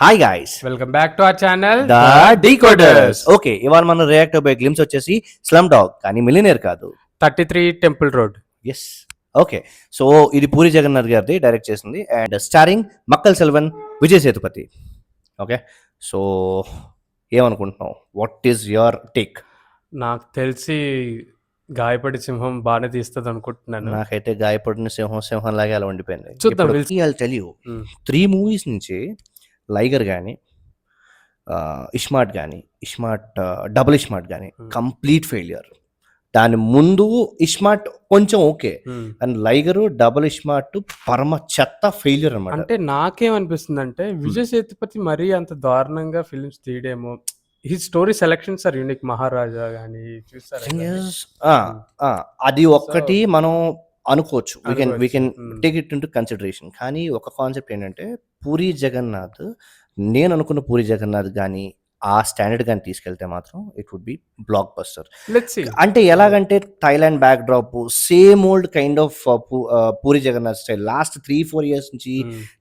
Hi guys, welcome back to our channel the decoders. Okay, ఇవాళ మనం react అయ్యే glimpse వచ్చేసి స్లమ్ డాగ్, కానీ మిలియనేర్ కాదు. 33 temple road. Yes, okay. So ఇది పూరి జగన్నాథ్ గారిది డైరెక్ట్ చేసింది and starring Makkal Selvan, Vijay Sethupathi. Okay, so ఏమనుకుంటున్నావు? What is your take? నాకు తెలిసి గాయపడి సింహం బాగానే తీస్తుంది అనుకుంటున్నాను. నాకైతే గాయపడిన సింహం లాగే అలా ఉండిపోయింది. చూద్దాం. I'll tell you, 3 మూవీస్ నుంచి లైగర్ కానీ, ఇస్మార్ట్ కానీ, డబుల్ ఇస్మార్ట్ కానీ కంప్లీట్ ఫెయిలియర్. దాని ముందు ఇస్మార్ట్ కొంచెం ఓకే, అండ్ లైగరు డబుల్ ఇస్మార్ట్ పరమ చెత్త ఫెయిలియర్ అనమాట. అంటే నాకేమనిపిస్తుంది అంటే విజయ్ సేతుపతి మరీ అంత దారుణంగా ఫిల్మ్స్ తీయడేమో. He story selections are unique. Maharaja కానీ చూసారు, అది ఒక్కటి మనం అనుకోవచ్చు. We can take it into consideration. కానీ ఒక కాన్సెప్ట్ ఏంటంటే పూరి జగన్నాథ్, నేను అనుకున్న పూరి జగన్నాథ్ కానీ ఆ స్టాండర్డ్ కానీ తీసుకెళ్తే మాత్రం it would be blockbuster. అంటే ఎలాగంటే Thailand backdrop, same old kind of Puri Jagannadh style. Last 3-4 years నుంచి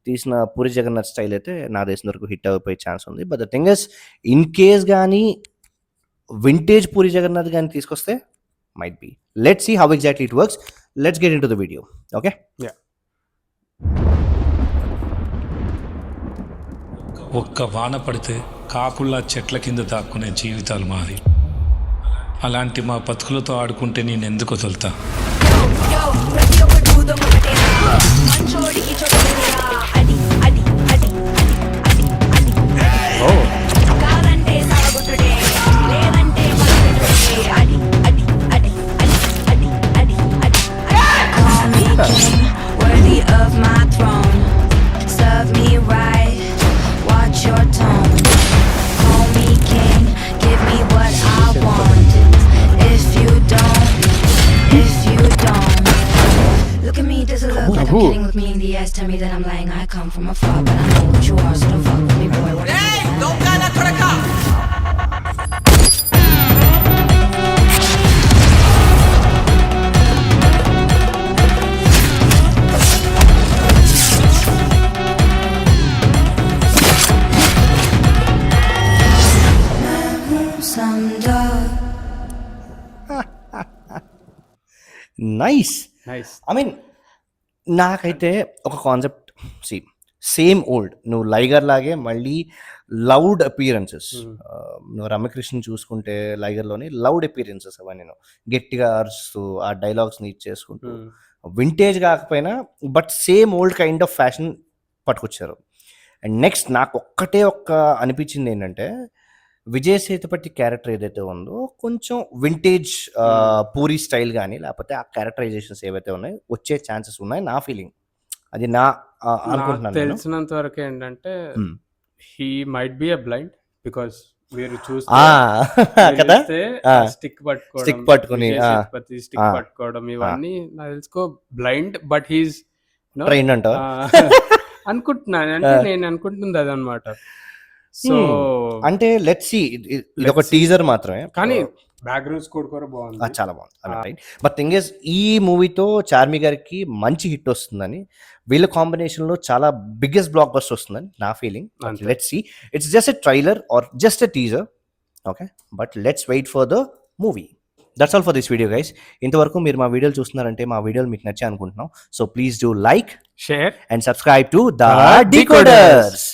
తీసిన పూరి జగన్నాథ్ స్టైల్ అయితే నా దేశం వరకు హిట్ అయిపోయే ఛాన్స్ ఉంది. But the thing is, in case కానీ వింటేజ్ పూరి జగన్నాథ్ కానీ తీసుకొస్తే might be. Let's see how exactly it works. Let's get into the video. Okay, ఒక్క వాన పడితే కాకుల్లా చెట్ల కింద దాక్కునే జీవితాలు మాది. అలాంటి మా బతుకులతో ఆడుకుంటే నేను ఎందుకు వదులుతా? Getting with me in the ass, tell me that I'm lying. I come from afar, but I know what you are, so don't fuck with me, boy. Hey, don't get that for the cop. Nice. I mean నాకైతే ఒక concept, same old. నువ్వు లైగర్ లాగే మళ్ళీ loud appearances. నువ్వు రమ్యకృష్ణ చూసుకుంటే లైగర్లోని loud appearances అవన్నీ, నేను గట్టిగా అరుస్తూ ఆ డైలాగ్స్ని ఇచ్చేసుకుంటూ, వింటేజ్ కాకపోయినా but same old kind of fashion పట్టుకొచ్చారు. అండ్ నెక్స్ట్ నాకు ఒక్కటే అనిపించింది ఏంటంటే, విజయ్ సేతుపతి క్యారెక్టర్ ఏదైతే ఉందో కొంచెం వింటేజ్ పూరి స్టైల్ కానీ, లేకపోతే ఆ క్యారెక్టరైజేషన్స్ ఏవైతే ఉన్నాయో వచ్చే ఛాన్సెస్ ఉన్నాయి నా ఫీలింగ్. అది నా అనుకుంటున్నాను. తెలిసినంత వరకు ఏంటంటే he might be a blind, because మీరు చూస్తే స్టిక్ పట్టుకొని స్టిక్ పట్టుకోవడం ఇవన్నీ నాకు తెలుసుకో బ్లైండ్, బట్ హీస్ ట్రైన్ అంట అనుకుంటున్నాను. అంటే నేను అనుకుంటుంది అదనమాట. సో అంటే లెట్స్ సీ, ఇది ఒక టీజర్ మాత్రమే, కానీ బ్యాక్గ్రౌండ్ స్కోర్ కూడా బాగుంది, చాలా బాగుంది. బట్ థింగ్ ఇస్, ఈ మూవీతో చార్మి గారికి మంచి హిట్ వస్తుందని, వీళ్ళ కాంబినేషన్ లో చాలా బిగ్గెస్ట్ బ్లాక్ బస్టర్ వస్తుందని నా feeling. Let's see. It's just a trailer or just a teaser. Okay, but let's wait for the movie. That's all for this video guys. ఇంతవరకు మీరు మా వీడియోలు చూస్తున్నారంటే మా వీడియోలు మీకు నచ్చే అనుకుంటున్నాం. So please do like, share and subscribe to the decoders.